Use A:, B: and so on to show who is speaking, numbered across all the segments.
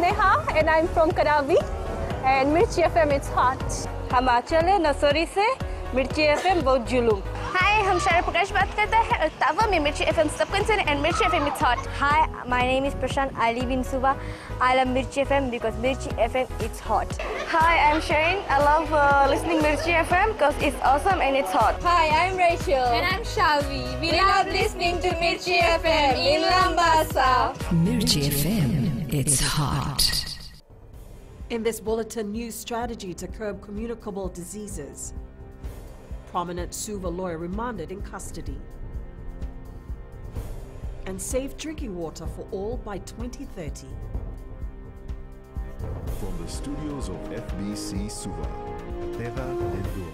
A: Neha and I'm from Karavi and Mirchi FM it's hot.
B: हम आंचल है नसोरी से मिर्ची एफएम बहुत जुलूम.
C: Hi, हम शायर प्रकाश बात करते हैं और तावा में मिर्ची एफएम सबकंसन and मिर्ची FM it's hot.
D: Hi, my name is Prashant. I live in Suva. I love Mirchi FM because Mirchi FM it's hot.
C: Hi, I'm Shane. I love listening Mirchi FM because it's awesome and it's hot.
E: Hi, I'm Rachel.
F: And I'm Shavi. We love listening to Mirchi FM in Lambasa.
G: Mirchi FM, it's hot.
H: In this bulletin, new strategy to curb communicable diseases. Prominent Suva lawyer remanded in custody. And safe drinking water for all by 2030.
I: From the studios of FBC Suva, Teva Lendua.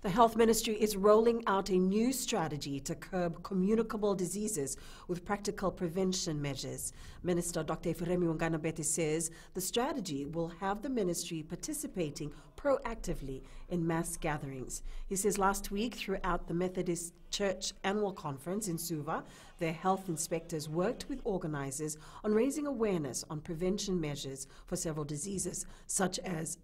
H: The Health Ministry is rolling out a new strategy to curb communicable diseases with practical prevention measures. Minister Dr. Ifiremi Wanganabete says the strategy will have the ministry participating proactively in mass gatherings. He says last week throughout the Methodist Church annual conference in Suva, their health inspectors worked with organizers on raising awareness on prevention measures for several diseases such as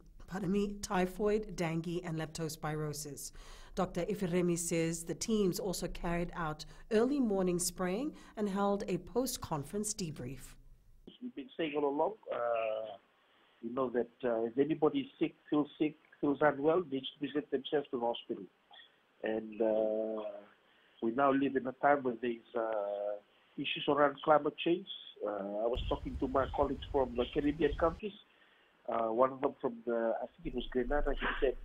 H: typhoid, dengue, and leptospirosis. Dr. Ifiremi says the teams also carried out early morning spraying and held a post-conference debrief.
J: We've been saying all along, you know, that if anybody is sick, feels unwell, needs to visit themselves to the hospital. And we now live in a time where there's issues around climate change. I was talking to my colleagues from the Caribbean countries. One of them from I think it was Grenada, he said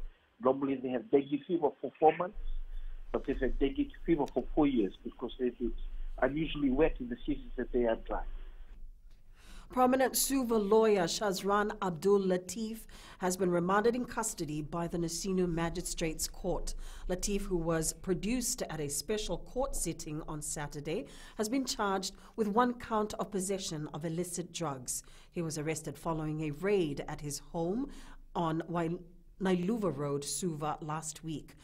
J: normally they have dengue fever for 4 months, but they've had dengue fever for 4 years because they've been unusually wet in the seasons that they are dry.
H: Prominent Suva lawyer Shazran Abdul Latif has been remanded in custody by the Nasinu Magistrates Court. Latif, who was produced at a special court sitting on Saturday, has been charged with 1 count of possession of illicit drugs. He was arrested following a raid at his home on Nailuva Road, Suva, last week.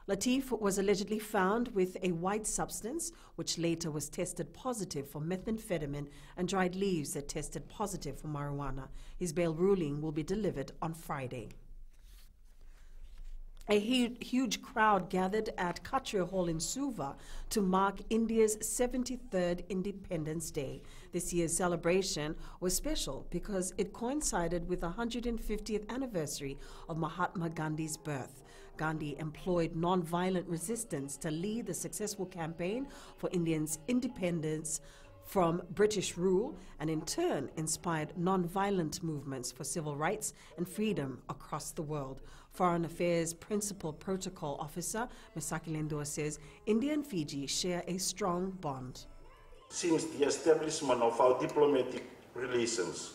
H: Latif was allegedly found with a white substance, which later was tested positive for methamphetamine, and dried leaves that tested positive for marijuana. His bail ruling will be delivered on Friday. A huge crowd gathered at Khatri Hall in Suva to mark India's 73rd Independence Day. This year's celebration was special because it coincided with the 150th anniversary of Mahatma Gandhi's birth. Gandhi employed non-violent resistance to lead the successful campaign for Indians' independence from British rule, and in turn inspired non-violent movements for civil rights and freedom across the world. Foreign Affairs Principal Protocol Officer Misaki Lendua says India and Fiji share a strong bond.
K: Since the establishment of our diplomatic relations,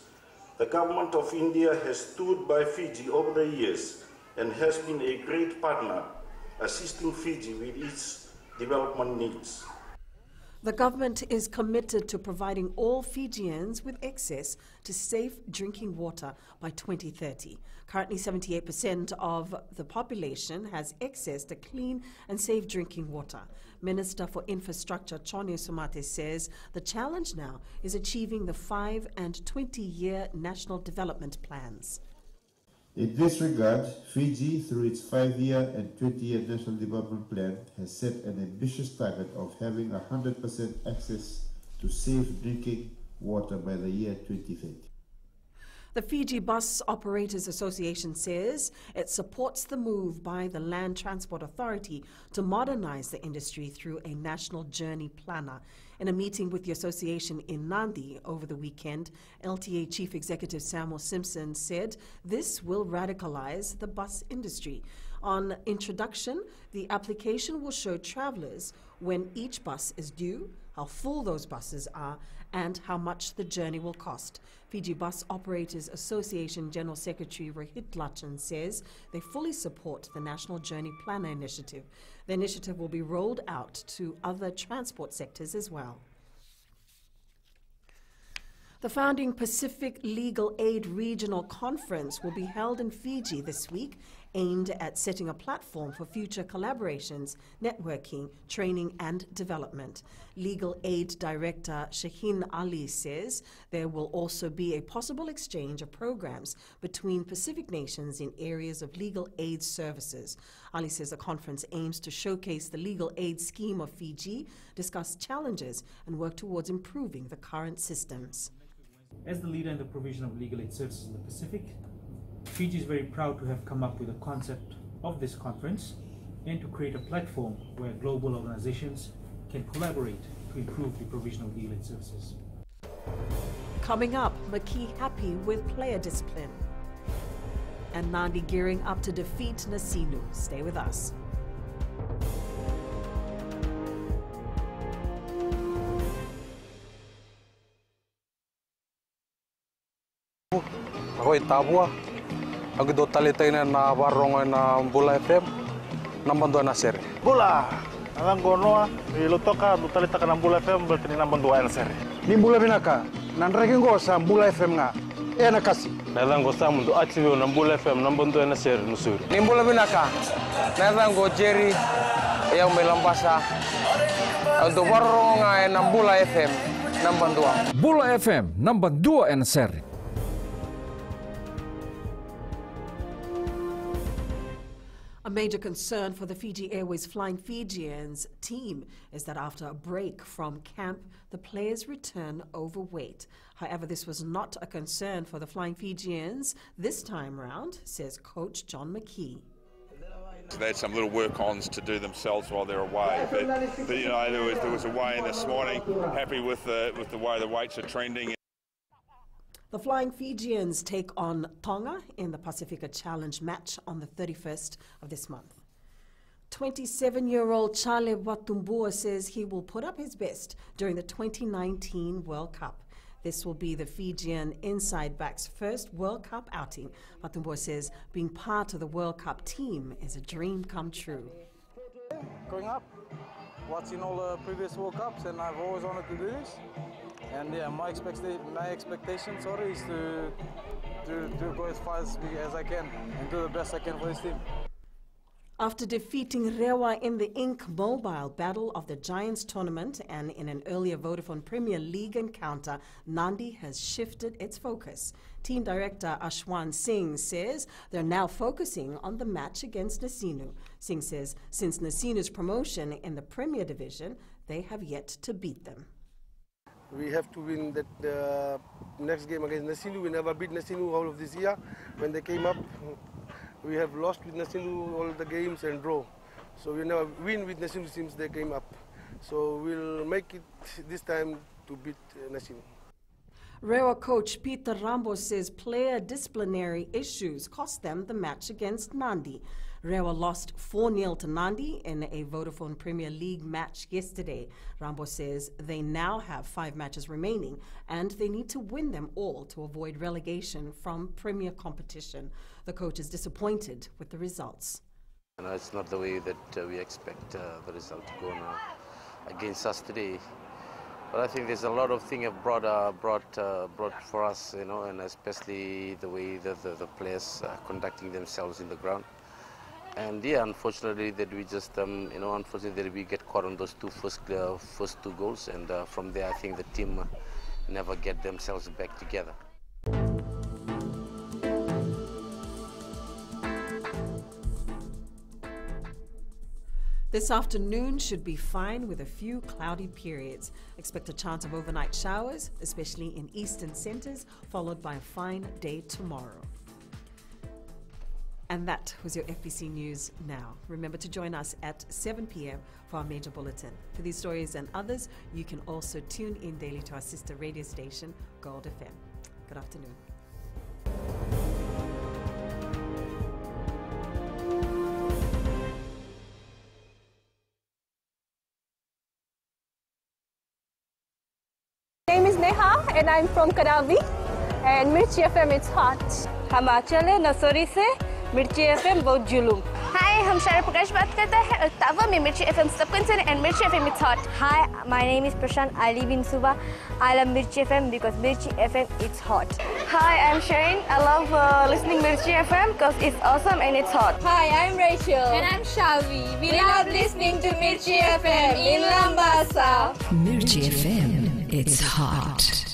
K: the government of India has stood by Fiji over the years and has been a great partner, assisting Fiji with its development needs.
H: The government is committed to providing all Fijians with access to safe drinking water by 2030. Currently, 78% of the population has access to clean and safe drinking water. Minister for Infrastructure Chone Sumate says the challenge now is achieving the 5- and 20-year national development plans.
L: In this regard, Fiji, through its 5-year and 20-year National Development Plan, has set an ambitious target of having 100% access to safe drinking water by the year 2030.
H: The Fiji Bus Operators Association says it supports the move by the Land Transport Authority to modernize the industry through a national journey planner. In a meeting with the association in Nandi over the weekend, LTA Chief Executive Samuel Simpson said this will radicalize the bus industry. On introduction, the application will show travelers when each bus is due, how full those buses are, and how much the journey will cost. Fiji Bus Operators Association General Secretary Rohit Lachan says they fully support the National Journey Planner initiative. The initiative will be rolled out to other transport sectors as well. The Founding Pacific Legal Aid Regional Conference will be held in Fiji this week, aimed at setting a platform for future collaborations, networking, training and development. Legal Aid Director Shaheen Ali says there will also be a possible exchange of programs between Pacific nations in areas of legal aid services. Ali says the conference aims to showcase the legal aid scheme of Fiji, discuss challenges and work towards improving the current systems.
E: As the leader in the provision of legal aid services in the Pacific, Fiji is very proud to have come up with the concept of this conference and to create a platform where global organizations can collaborate to improve the provision of legal aid services.
H: Coming up, Makee happy with player discipline. And Nandi gearing up to defeat Nasinu. Stay with us.
M: Ako itabua, ako do talitay na warong na Bula FM, nambang doa na seri.
N: Bula, alang gono ilutoka do talita ka ng Bula FM berarti nambang doa na seri.
M: Ni Bula binaka, nandraking ko sa Bula FM nga, na kasi.
N: Nalang ko sa mundo active ng Bula FM nambang doa na seri nusuri.
M: Ni Bula binaka, nalang ko Jerry, yang may lambasa, do warong ng Bula FM, nambang doa.
O: Bula FM, nambang doa na seri.
H: A major concern for the Fiji Airways Flying Fijians team is that after a break from camp, the players return overweight. However, this was not a concern for the Flying Fijians this time round, says coach John Makee.
P: They had some little work-ons to do themselves while they're away, but you know, there was a weigh-in this morning. Happy with the way the weights are trending.
H: The Flying Fijians take on Tonga in the Pacifica Challenge match on the 31st of this month. 27-year-old Chale Watumbua says he will put up his best during the 2019 World Cup. This will be the Fijian inside back's first World Cup outing. Watumbua says being part of the World Cup team is a dream come true.
M: Growing up, watching all the previous World Cups, and I've always wanted to do this. And yeah, my expectation, is to go as far as I can and do the best I can for this team.
H: After defeating Rewa in the Ink Mobile Battle of the Giants tournament and in an earlier Vodafone Premier League encounter, Nandi has shifted its focus. Team director Ashwan Singh says they're now focusing on the match against Nasinu. Singh says since Nasinu's promotion in the Premier Division, they have yet to beat them.
Q: We have to win that next game against Nasinu. We never beat Nasinu all of this year. When they came up, we have lost with Nasinu all the games and draw. So we never win with Nasinu since they came up. So we'll make it this time to beat Nasinu.
H: Rewa coach Peter Rambo says player disciplinary issues cost them the match against Nandi. Rewa lost 4-0 to Nandi in a Vodafone Premier League match yesterday. Rambo says they now have 5 matches remaining and they need to win them all to avoid relegation from Premier competition. The coach is disappointed with the results.
R: It's not the way that we expect the result to go now against us today. But I think there's a lot of things brought for us, and especially the way that the players are conducting themselves in the ground. And yeah, unfortunately that we just, unfortunately that we get caught on those first two goals, and from there I think the team never get themselves back together.
H: This afternoon should be fine with a few cloudy periods. Expect a chance of overnight showers, especially in eastern centres, followed by a fine day tomorrow. And that was your FBC News Now. Remember to join us at 7 p.m. for our major bulletin. For these stories and others, you can also tune in daily to our sister radio station, Gold FM. Good afternoon.
A: My name is Neha and I'm from Karavi, and Mirchi FM, it's hot.
B: हम आचल है नसोरी से मिर्ची FM बहुत जुलूम
C: हाय हम शायरा प्रकाश बात करते हैं तावा में मिर्ची एफएम सबको सुने एंड मिर्ची FM it's hot
D: Hi, my name is Prashant. I live in Suva. I love Mirchi FM because Mirchi FM it's hot.
B: Hi, I'm Shane. I love listening Mirchi FM because it's awesome and it's hot.
F: Hi, I'm Rachel.
S: And I'm Shavi. We love listening to Mirchi FM in Lambasa.
G: Mirchi FM, it's hot.